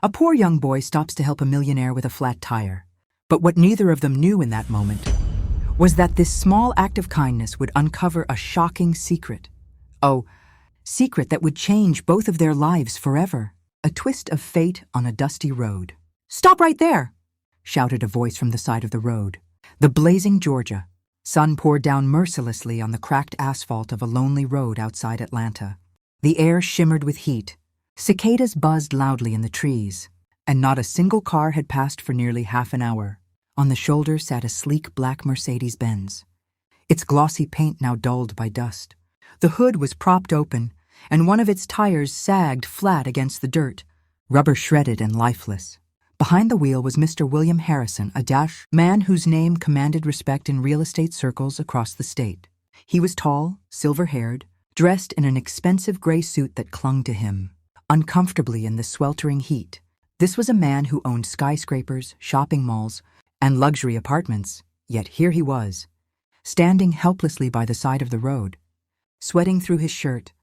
A poor young boy stops to help a millionaire with a flat tire. But what neither of them knew in that moment was that this small act of kindness would uncover a shocking secret. Oh, secret that would change both of their lives forever. A twist of fate on a dusty road. "Stop right there!" shouted a voice from the side of the road. The blazing Georgia. Sun poured down mercilessly on the cracked asphalt of a lonely road outside Atlanta. The air shimmered with heat. Cicadas buzzed loudly in the trees, and not a single car had passed for nearly half an hour. On the shoulder sat a sleek black Mercedes-Benz, its glossy paint now dulled by dust. The hood was propped open, and one of its tires sagged flat against the dirt, rubber shredded and lifeless. Behind the wheel was Mr. William Harrison, a man whose name commanded respect in real estate circles across the state. He was tall, silver-haired, dressed in an expensive gray suit that clung to him uncomfortably in the sweltering heat. This was a man who owned skyscrapers, shopping malls, and luxury apartments, yet here he was, standing helplessly by the side of the road, sweating through his shirt,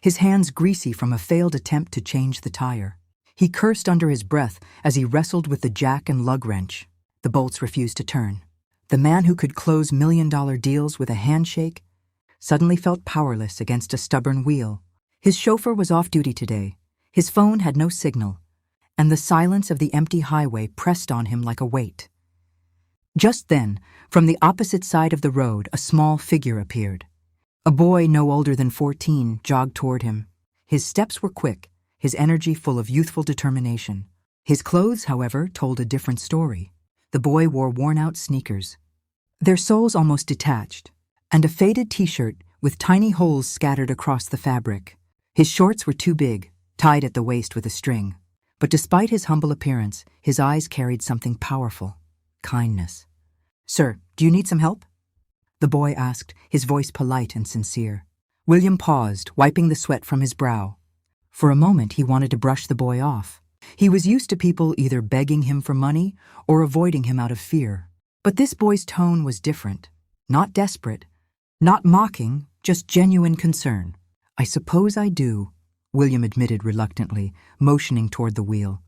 his hands greasy from a failed attempt to change the tire. He cursed under his breath as he wrestled with the jack and lug wrench. The bolts refused to turn. The man who could close million-dollar deals with a handshake suddenly felt powerless against a stubborn wheel. His chauffeur was off duty today. His phone had no signal, and the silence of the empty highway pressed on him like a weight. Just then, from the opposite side of the road, a small figure appeared. A boy no older than 14 jogged toward him. His steps were quick, his energy full of youthful determination. His clothes, however, told a different story. The boy wore worn-out sneakers, their soles almost detached, and a faded t-shirt with tiny holes scattered across the fabric. His shorts were too big, tied at the waist with a string. But despite his humble appearance, his eyes carried something powerful: kindness. "Sir, do you need some help?" the boy asked, his voice polite and sincere. William paused, wiping the sweat from his brow. For a moment, he wanted to brush the boy off. He was used to people either begging him for money or avoiding him out of fear. But this boy's tone was different. Not desperate, not mocking, just genuine concern. "I suppose I do," William admitted reluctantly, motioning toward the wheel.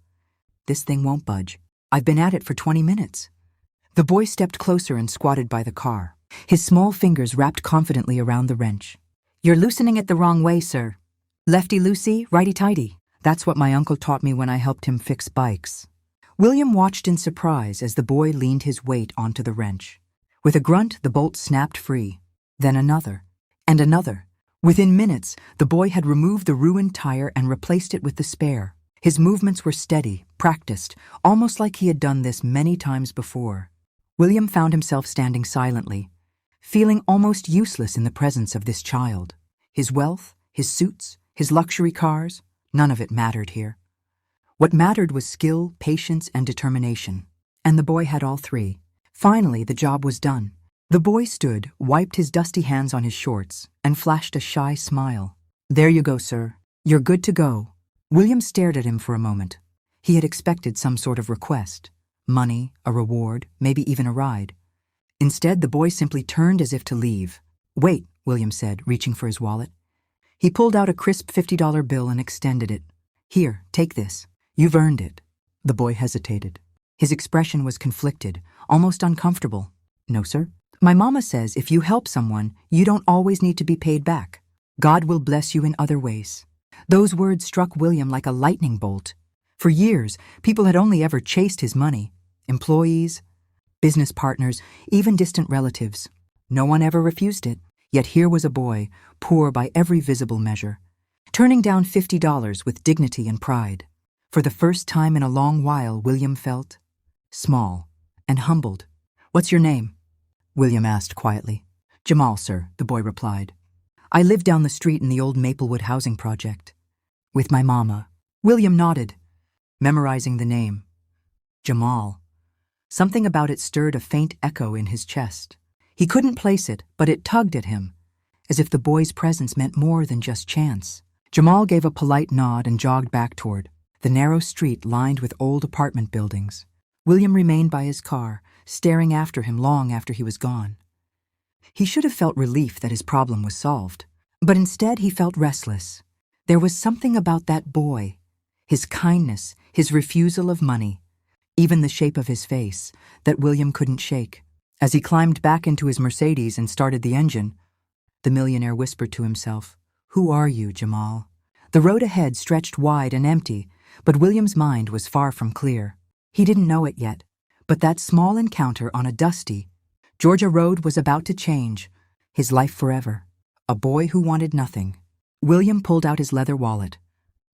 "This thing won't budge. I've been at it for 20 minutes. The boy stepped closer and squatted by the car, his small fingers wrapped confidently around the wrench. "You're loosening it the wrong way, sir. Lefty-loosey, righty-tighty. That's what my uncle taught me when I helped him fix bikes." William watched in surprise as the boy leaned his weight onto the wrench. With a grunt, the bolt snapped free. Then another, and another. Within minutes, the boy had removed the ruined tire and replaced it with the spare. His movements were steady, practiced, almost like he had done this many times before. William found himself standing silently, feeling almost useless in the presence of this child. His wealth, his suits, his luxury cars, none of it mattered here. What mattered was skill, patience, and determination. And the boy had all three. Finally, the job was done. The boy stood, wiped his dusty hands on his shorts, and flashed a shy smile. "There you go, sir. You're good to go." William stared at him for a moment. He had expected some sort of request. Money, a reward, maybe even a ride. Instead, the boy simply turned as if to leave. "Wait," William said, reaching for his wallet. He pulled out a crisp $50 bill and extended it. "Here, take this. You've earned it." The boy hesitated. His expression was conflicted, almost uncomfortable. "No, sir. My mama says if you help someone, you don't always need to be paid back. God will bless you in other ways." Those words struck William like a lightning bolt. For years, people had only ever chased his money. Employees, business partners, even distant relatives. No one ever refused it. Yet here was a boy, poor by every visible measure, turning down $50 with dignity and pride. For the first time in a long while, William felt small and humbled. "What's your name?" William asked quietly. "Jamal, sir," the boy replied. "I live down the street in the old Maplewood housing project. With my mama." William nodded, memorizing the name. Jamal. Something about it stirred a faint echo in his chest. He couldn't place it, but it tugged at him, as if the boy's presence meant more than just chance. Jamal gave a polite nod and jogged back toward the narrow street lined with old apartment buildings. William remained by his car, staring after him long after he was gone. He should have felt relief that his problem was solved, but instead he felt restless. There was something about that boy, his kindness, his refusal of money, even the shape of his face, that William couldn't shake. As he climbed back into his Mercedes and started the engine, the millionaire whispered to himself, "Who are you, Jamal?" The road ahead stretched wide and empty, but William's mind was far from clear. He didn't know it yet, but that small encounter on a dusty Georgia road was about to change his life forever. A boy who wanted nothing. William pulled out his leather wallet,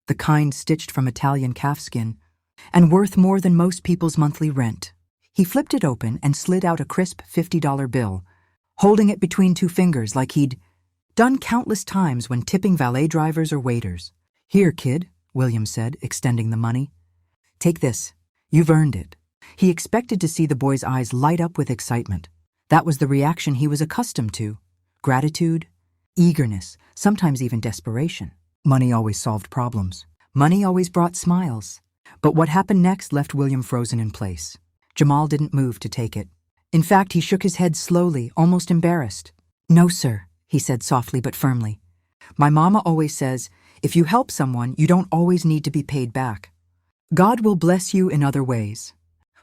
the kind stitched from Italian calfskin, and worth more than most people's monthly rent. He flipped it open and slid out a crisp $50 bill, holding it between two fingers like he'd done countless times when tipping valet drivers or waiters. "Here, kid," William said, extending the money. "Take this. You've earned it." He expected to see the boy's eyes light up with excitement. That was the reaction he was accustomed to. Gratitude, eagerness, sometimes even desperation. Money always solved problems. Money always brought smiles. But what happened next left William frozen in place. Jamal didn't move to take it. In fact, he shook his head slowly, almost embarrassed. "No, sir," he said softly but firmly. "My mama always says, if you help someone, you don't always need to be paid back. God will bless you in other ways."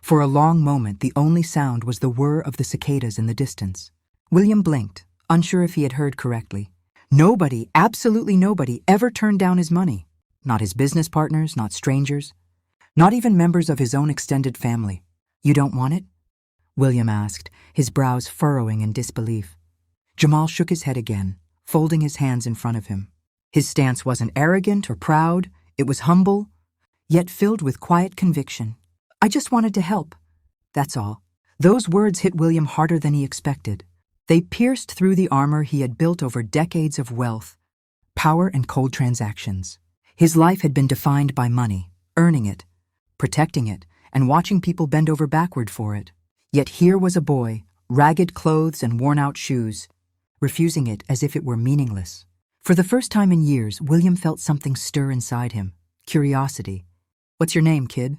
For a long moment, the only sound was the whir of the cicadas in the distance. William blinked, unsure if he had heard correctly. Nobody, absolutely nobody, ever turned down his money. Not his business partners, not strangers, not even members of his own extended family. "You don't want it?" William asked, his brows furrowing in disbelief. Jamal shook his head again, folding his hands in front of him. His stance wasn't arrogant or proud, it was humble, yet filled with quiet conviction. "I just wanted to help. That's all." Those words hit William harder than he expected. They pierced through the armor he had built over decades of wealth, power, and cold transactions. His life had been defined by money, earning it, protecting it, and watching people bend over backward for it. Yet here was a boy, ragged clothes and worn-out shoes, refusing it as if it were meaningless. For the first time in years, William felt something stir inside him, curiosity. "What's your name, kid?"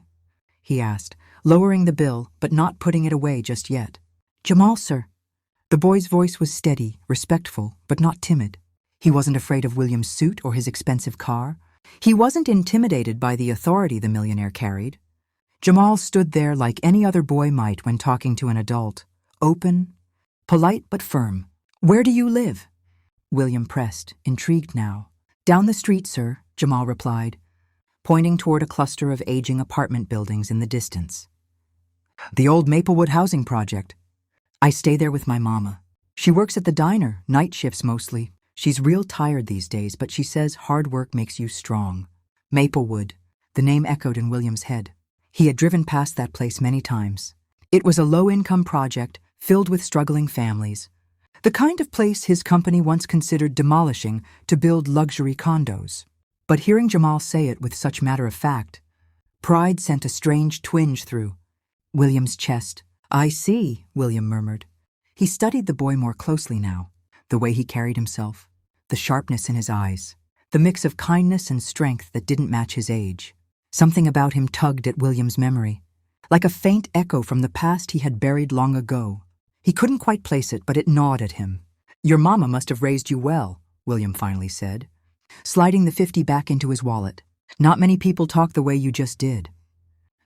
he asked, lowering the bill but not putting it away just yet. "Jamal, sir." The boy's voice was steady, respectful, but not timid. He wasn't afraid of William's suit or his expensive car. He wasn't intimidated by the authority the millionaire carried. Jamal stood there like any other boy might when talking to an adult, open, polite but firm. "Where do you live?" William pressed, intrigued now. "Down the street, sir," Jamal replied, pointing toward a cluster of aging apartment buildings in the distance. "The old Maplewood housing project. I stay there with my mama. She works at the diner, night shifts mostly. She's real tired these days, but she says hard work makes you strong." Maplewood, the name echoed in William's head. He had driven past that place many times. It was a low-income project filled with struggling families, the kind of place his company once considered demolishing to build luxury condos. But hearing Jamal say it with such matter-of-fact, pride sent a strange twinge through William's chest. "I see," William murmured. He studied the boy more closely now, the way he carried himself, the sharpness in his eyes, the mix of kindness and strength that didn't match his age. Something about him tugged at William's memory, like a faint echo from the past he had buried long ago. He couldn't quite place it, but it gnawed at him. "Your mama must have raised you well," William finally said, sliding the 50 back into his wallet. "Not many people talk the way you just did."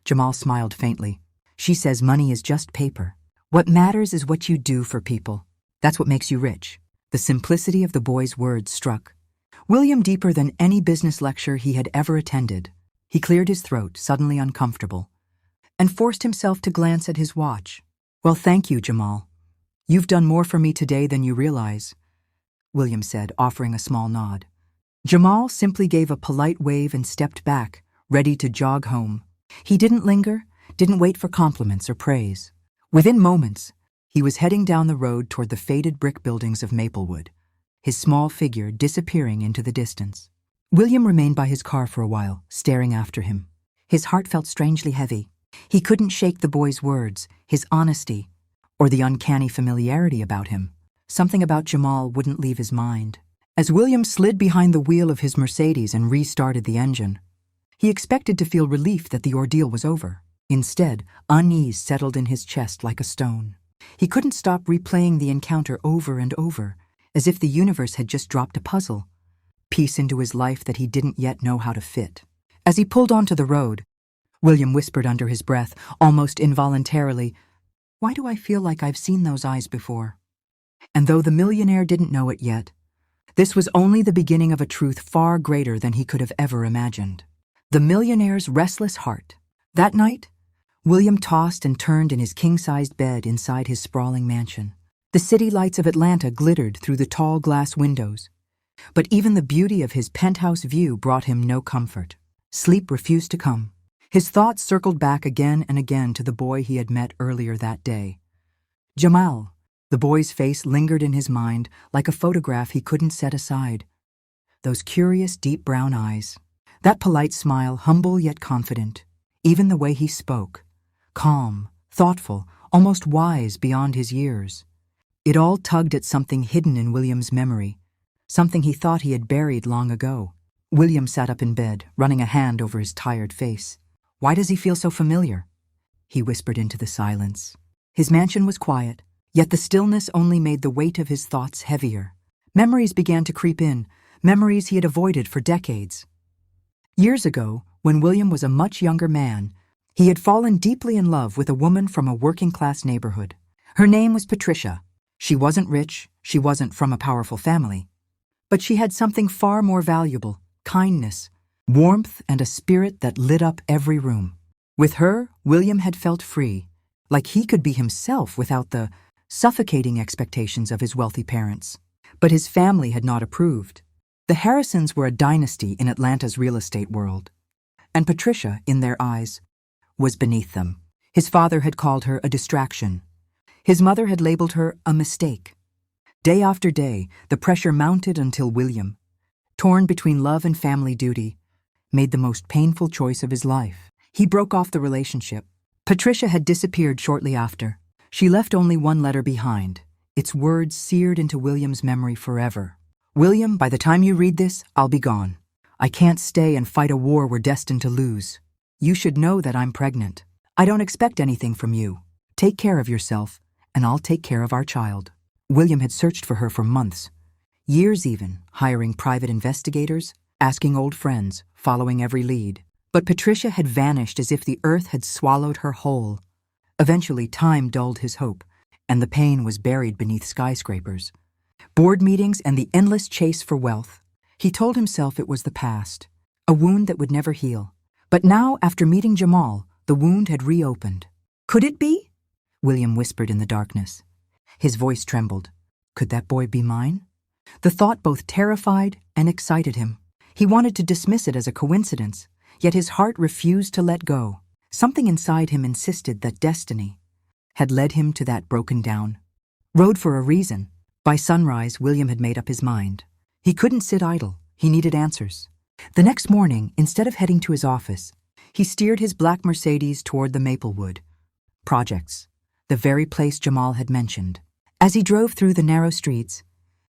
Jamal smiled faintly. "She says money is just paper. What matters is what you do for people. That's what makes you rich." The simplicity of the boy's words struck William deeper than any business lecture he had ever attended. He cleared his throat, suddenly uncomfortable, and forced himself to glance at his watch. "Well, thank you, Jamal. You've done more for me today than you realize," William said, offering a small nod. Jamal simply gave a polite wave and stepped back, ready to jog home. He didn't linger, didn't wait for compliments or praise. Within moments, he was heading down the road toward the faded brick buildings of Maplewood, his small figure disappearing into the distance. William remained by his car for a while, staring after him. His heart felt strangely heavy. He couldn't shake the boy's words, his honesty, or the uncanny familiarity about him. Something about Jamal wouldn't leave his mind. As William slid behind the wheel of his Mercedes and restarted the engine, he expected to feel relief that the ordeal was over. Instead, unease settled in his chest like a stone. He couldn't stop replaying the encounter over and over, as if the universe had just dropped a puzzle, piece into his life that he didn't yet know how to fit. As he pulled onto the road, William whispered under his breath, almost involuntarily, "Why do I feel like I've seen those eyes before?" And though the millionaire didn't know it yet, this was only the beginning of a truth far greater than he could have ever imagined. The millionaire's restless heart. That night, William tossed and turned in his king-sized bed inside his sprawling mansion. The city lights of Atlanta glittered through the tall glass windows, but even the beauty of his penthouse view brought him no comfort. Sleep refused to come. His thoughts circled back again and again to the boy he had met earlier that day. Jamal. The boy's face lingered in his mind like a photograph he couldn't set aside. Those curious, deep brown eyes. That polite smile, humble yet confident. Even the way he spoke. Calm, thoughtful, almost wise beyond his years. It all tugged at something hidden in William's memory, something he thought he had buried long ago. William sat up in bed, running a hand over his tired face. "Why does he feel so familiar?" he whispered into the silence. His mansion was quiet, yet the stillness only made the weight of his thoughts heavier. Memories began to creep in, memories he had avoided for decades. Years ago, when William was a much younger man, he had fallen deeply in love with a woman from a working-class neighborhood. Her name was Patricia. She wasn't rich, she wasn't from a powerful family. But she had something far more valuable: kindness, warmth, and a spirit that lit up every room. With her, William had felt free, like he could be himself without the suffocating expectations of his wealthy parents. But his family had not approved. The Harrisons were a dynasty in Atlanta's real estate world, and Patricia, in their eyes, was beneath them. His father had called her a distraction. His mother had labeled her a mistake. Day after day, the pressure mounted until William, torn between love and family duty, made the most painful choice of his life. He broke off the relationship. Patricia had disappeared shortly after. She left only one letter behind, its words seared into William's memory forever. "William, by the time you read this, I'll be gone. I can't stay and fight a war we're destined to lose. You should know that I'm pregnant. I don't expect anything from you. Take care of yourself, and I'll take care of our child." William had searched for her for months, years even, hiring private investigators, asking old friends, following every lead. But Patricia had vanished as if the earth had swallowed her whole. Eventually, time dulled his hope, and the pain was buried beneath skyscrapers. Board meetings and the endless chase for wealth. He told himself it was the past, a wound that would never heal. But now, after meeting Jamal, the wound had reopened. "Could it be?" William whispered in the darkness. His voice trembled. Could that boy be mine? The thought both terrified and excited him. He wanted to dismiss it as a coincidence, yet his heart refused to let go. Something inside him insisted that destiny had led him to that broken-down road for a reason. By sunrise, William had made up his mind. He couldn't sit idle. He needed answers. The next morning, instead of heading to his office, he steered his black Mercedes toward the Maplewood projects, the very place Jamal had mentioned. As he drove through the narrow streets,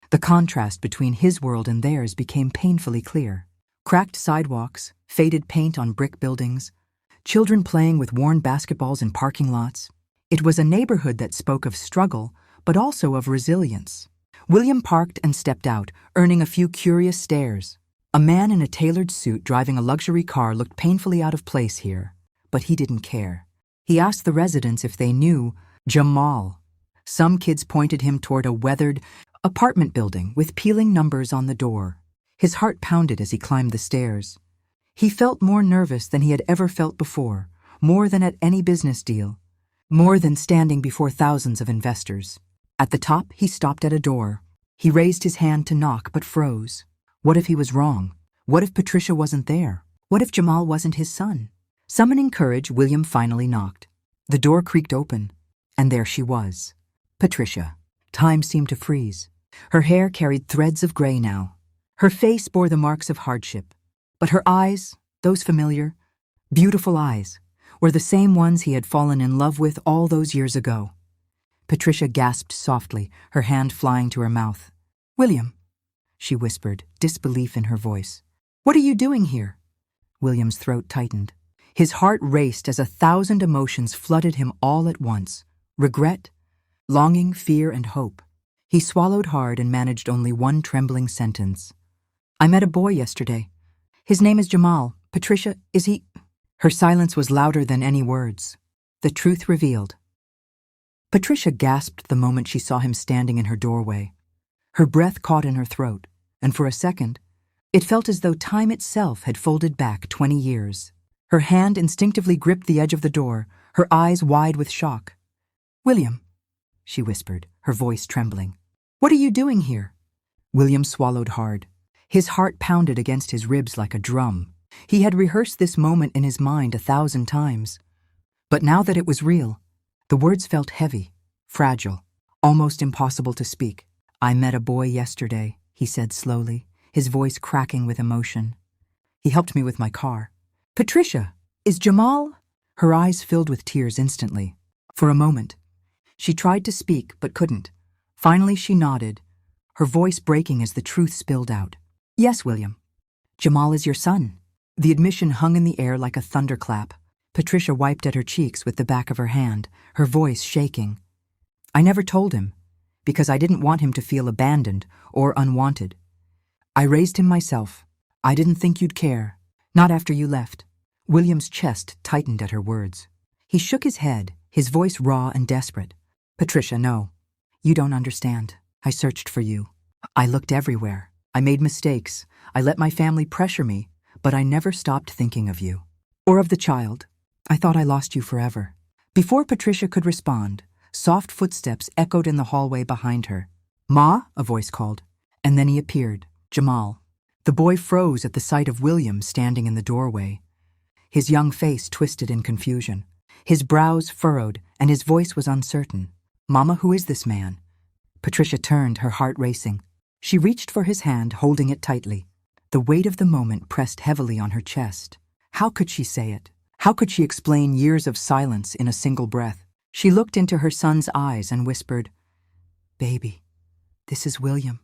the contrast between his world and theirs became painfully clear. Cracked sidewalks, faded paint on brick buildings, children playing with worn basketballs in parking lots. It was a neighborhood that spoke of struggle, but also of resilience. William parked and stepped out, earning a few curious stares. A man in a tailored suit driving a luxury car looked painfully out of place here, but he didn't care. He asked the residents if they knew Jamal. Some kids pointed him toward a weathered apartment building with peeling numbers on the door. His heart pounded as he climbed the stairs. He felt more nervous than he had ever felt before, more than at any business deal, more than standing before thousands of investors. At the top, he stopped at a door. He raised his hand to knock, but froze. What if he was wrong? What if Patricia wasn't there? What if Jamal wasn't his son? Summoning courage, William finally knocked. The door creaked open, and there she was. Patricia. Time seemed to freeze. Her hair carried threads of gray now. Her face bore the marks of hardship. But her eyes, those familiar, beautiful eyes, were the same ones he had fallen in love with all those years ago. Patricia gasped softly, her hand flying to her mouth. "William," she whispered, disbelief in her voice. "What are you doing here?" William's throat tightened. His heart raced as 1,000 emotions flooded him all at once. Regret, longing, fear, and hope. He swallowed hard and managed only one trembling sentence. "I met a boy yesterday. His name is Jamal. Patricia, is he—" Her silence was louder than any words. The truth revealed. Patricia gasped the moment she saw him standing in her doorway. Her breath caught in her throat, and for a second, it felt as though time itself had folded back 20 years. Her hand instinctively gripped the edge of the door, her eyes wide with shock. "William," she whispered, her voice trembling. "What are you doing here?" William swallowed hard. His heart pounded against his ribs like a drum. He had rehearsed this moment in his mind 1,000 times. But now that it was real, the words felt heavy, fragile, almost impossible to speak. "I met a boy yesterday," he said slowly, his voice cracking with emotion. "He helped me with my car." "Patricia, is Jamal?" Her eyes filled with tears instantly. For a moment, she tried to speak but couldn't. Finally she nodded, her voice breaking as the truth spilled out. "Yes, William. Jamal is your son." The admission hung in the air like a thunderclap. Patricia wiped at her cheeks with the back of her hand, her voice shaking. "I never told him, because I didn't want him to feel abandoned or unwanted. I raised him myself. I didn't think you'd care. Not after you left." William's chest tightened at her words. He shook his head, his voice raw and desperate. "Patricia, no. You don't understand. I searched for you. I looked everywhere. I made mistakes. I let my family pressure me, but I never stopped thinking of you. Or of the child. I thought I lost you forever." Before Patricia could respond, soft footsteps echoed in the hallway behind her. "Ma?" a voice called. And then he appeared, Jamal. The boy froze at the sight of William standing in the doorway. His young face twisted in confusion. His brows furrowed, and his voice was uncertain. "Mama, who is this man?" Patricia turned, her heart racing. She reached for his hand, holding it tightly. The weight of the moment pressed heavily on her chest. How could she say it? How could she explain years of silence in a single breath? She looked into her son's eyes and whispered, "Baby, this is William.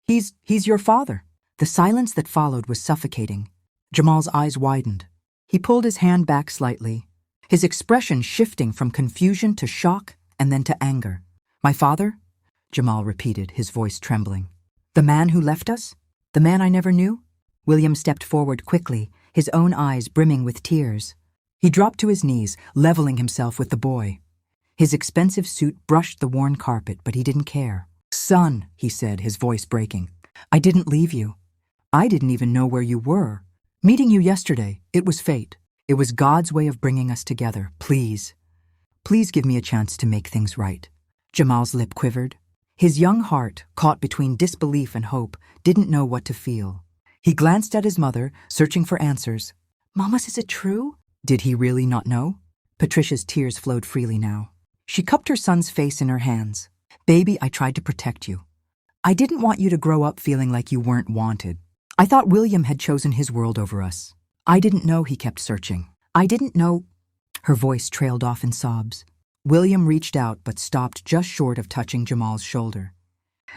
He's your father." The silence that followed was suffocating. Jamal's eyes widened. He pulled his hand back slightly, his expression shifting from confusion to shock and then to anger. "My father?" Jamal repeated, his voice trembling. "The man who left us? The man I never knew?" William stepped forward quickly, his own eyes brimming with tears. He dropped to his knees, leveling himself with the boy. His expensive suit brushed the worn carpet, but he didn't care. "Son," he said, his voice breaking, "I didn't leave you. I didn't even know where you were. Meeting you yesterday, it was fate. It was God's way of bringing us together. Please. Please give me a chance to make things right." Jamal's lip quivered. His young heart, caught between disbelief and hope, didn't know what to feel. He glanced at his mother, searching for answers. "Mama, is it true?" Did he really not know? Patricia's tears flowed freely now. She cupped her son's face in her hands. "Baby, I tried to protect you. I didn't want you to grow up feeling like you weren't wanted. I thought William had chosen his world over us. I didn't know he kept searching. I didn't know—" Her voice trailed off in sobs. William reached out but stopped just short of touching Jamal's shoulder.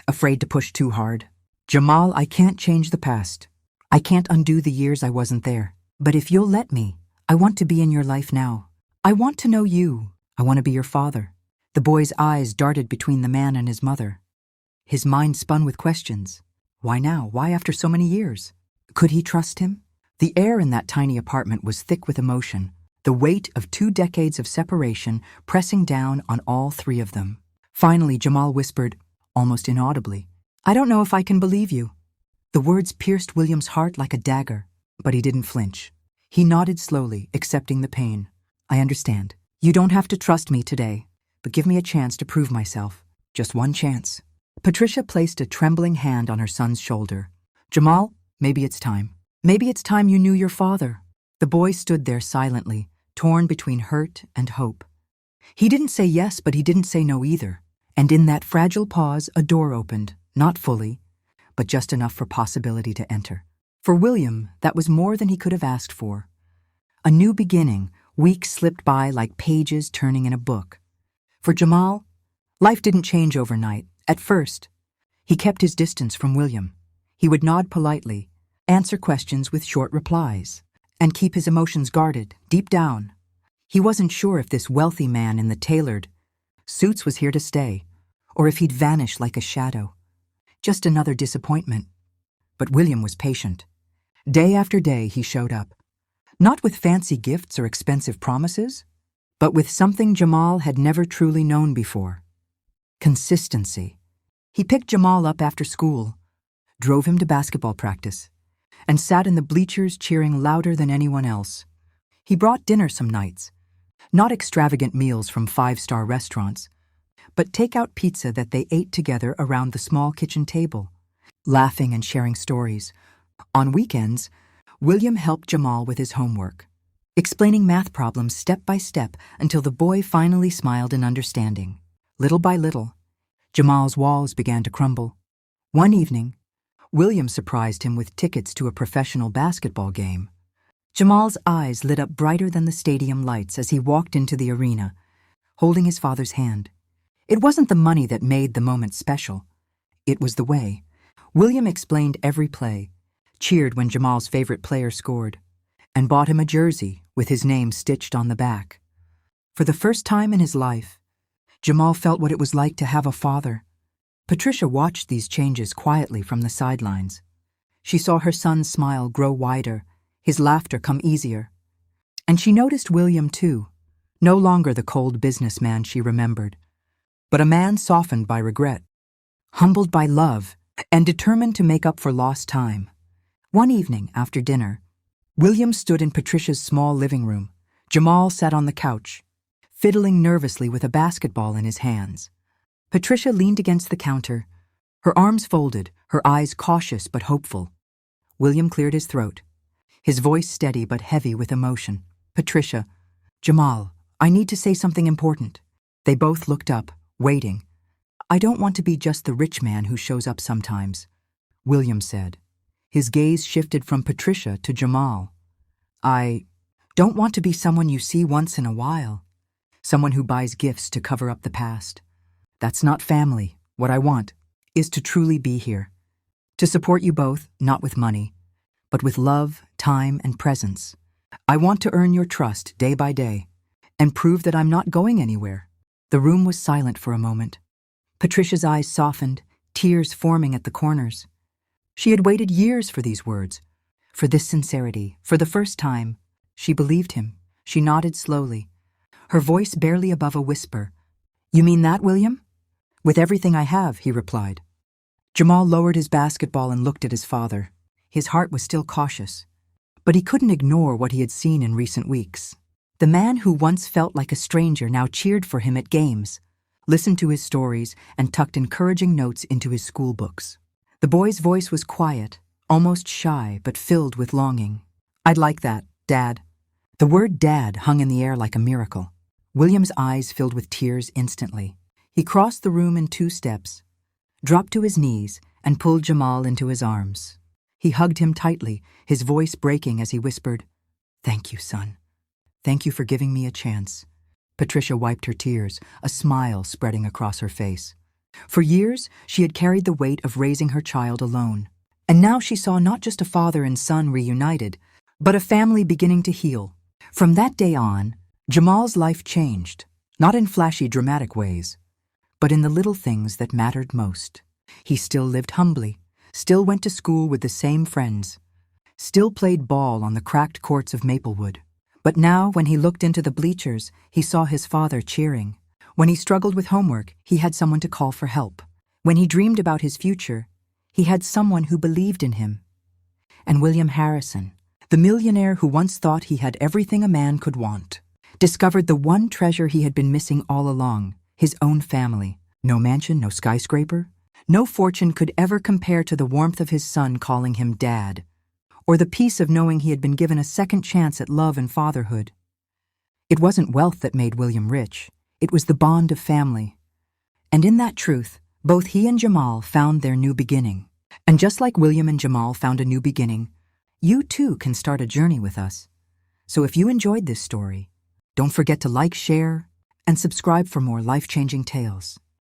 Afraid to push too hard. "Jamal, I can't change the past. I can't undo the years I wasn't there. But if you'll let me, I want to be in your life now. I want to know you. I want to be your father." The boy's eyes darted between the man and his mother. His mind spun with questions. Why now? Why after so many years? Could he trust him? The air in that tiny apartment was thick with emotion, the weight of 2 decades of separation pressing down on all 3 of them. Finally, Jamal whispered, almost inaudibly, "I don't know if I can believe you." The words pierced William's heart like a dagger, but he didn't flinch. He nodded slowly, accepting the pain. "I understand. You don't have to trust me today, but give me a chance to prove myself. Just one chance." Patricia placed a trembling hand on her son's shoulder. "Jamal, maybe it's time. Maybe it's time you knew your father." The boy stood there silently, torn between hurt and hope. He didn't say yes, but he didn't say no either. And in that fragile pause, a door opened, not fully, but just enough for possibility to enter. For William, that was more than he could have asked for. A new beginning, weeks slipped by like pages turning in a book. For Jamal, life didn't change overnight. At first, he kept his distance from William. He would nod politely, answer questions with short replies, and keep his emotions guarded, deep down. He wasn't sure if this wealthy man in the tailored suits was here to stay, or if he'd vanish like a shadow. Just another disappointment. But William was patient. Day after day he showed up. Not with fancy gifts or expensive promises, but with something Jamal had never truly known before: consistency. He picked Jamal up after school, drove him to basketball practice, and sat in the bleachers cheering louder than anyone else. He brought dinner some nights, not extravagant meals from five-star restaurants, but takeout pizza that they ate together around the small kitchen table, laughing and sharing stories. On weekends, William helped Jamal with his homework, explaining math problems step by step until the boy finally smiled in understanding. Little by little, Jamal's walls began to crumble. One evening, William surprised him with tickets to a professional basketball game. Jamal's eyes lit up brighter than the stadium lights as he walked into the arena, holding his father's hand. It wasn't the money that made the moment special. It was the way. William explained every play, cheered when Jamal's favorite player scored, and bought him a jersey with his name stitched on the back. For the first time in his life, Jamal felt what it was like to have a father. Patricia watched these changes quietly from the sidelines. She saw her son's smile grow wider, his laughter come easier. And she noticed William too, no longer the cold businessman she remembered, but a man softened by regret, humbled by love, and determined to make up for lost time. One evening after dinner, William stood in Patricia's small living room. Jamal sat on the couch, fiddling nervously with a basketball in his hands. Patricia leaned against the counter, her arms folded, her eyes cautious but hopeful. William cleared his throat, his voice steady but heavy with emotion. "Patricia, Jamal, I need to say something important." They both looked up, waiting. "I don't want to be just the rich man who shows up sometimes," William said. His gaze shifted from Patricia to Jamal. "I don't want to be someone you see once in a while, someone who buys gifts to cover up the past. That's not family. What I want is to truly be here, to support you both, not with money, but with love, time, and presence. I want to earn your trust day by day and prove that I'm not going anywhere." The room was silent for a moment. Patricia's eyes softened, tears forming at the corners. She had waited years for these words, for this sincerity. For the first time, she believed him. She nodded slowly, her voice barely above a whisper. "You mean that, William?" "With everything I have," he replied. Jamal lowered his basketball and looked at his father. His heart was still cautious, but he couldn't ignore what he had seen in recent weeks. The man who once felt like a stranger now cheered for him at games, listened to his stories, and tucked encouraging notes into his school books. The boy's voice was quiet, almost shy, but filled with longing. "I'd like that, Dad." The word Dad hung in the air like a miracle. William's eyes filled with tears instantly. He crossed the room in 2 steps, dropped to his knees, and pulled Jamal into his arms. He hugged him tightly, his voice breaking as he whispered, "Thank you, son. Thank you for giving me a chance." Patricia wiped her tears, a smile spreading across her face. For years, she had carried the weight of raising her child alone. And now she saw not just a father and son reunited, but a family beginning to heal. From that day on, Jamal's life changed, not in flashy, dramatic ways, but in the little things that mattered most. He still lived humbly, still went to school with the same friends, still played ball on the cracked courts of Maplewood. But now, when he looked into the bleachers, he saw his father cheering. When he struggled with homework, he had someone to call for help. When he dreamed about his future, he had someone who believed in him. And William Harrison, the millionaire who once thought he had everything a man could want, discovered the one treasure he had been missing all along: his own family. No mansion, no skyscraper, no fortune could ever compare to the warmth of his son calling him Dad, or the peace of knowing he had been given a second chance at love and fatherhood. It wasn't wealth that made William rich. It was the bond of family. And in that truth, both he and Jamal found their new beginning. And just like William and Jamal found a new beginning, you too can start a journey with us. So if you enjoyed this story, don't forget to like, share, and subscribe for more life-changing tales.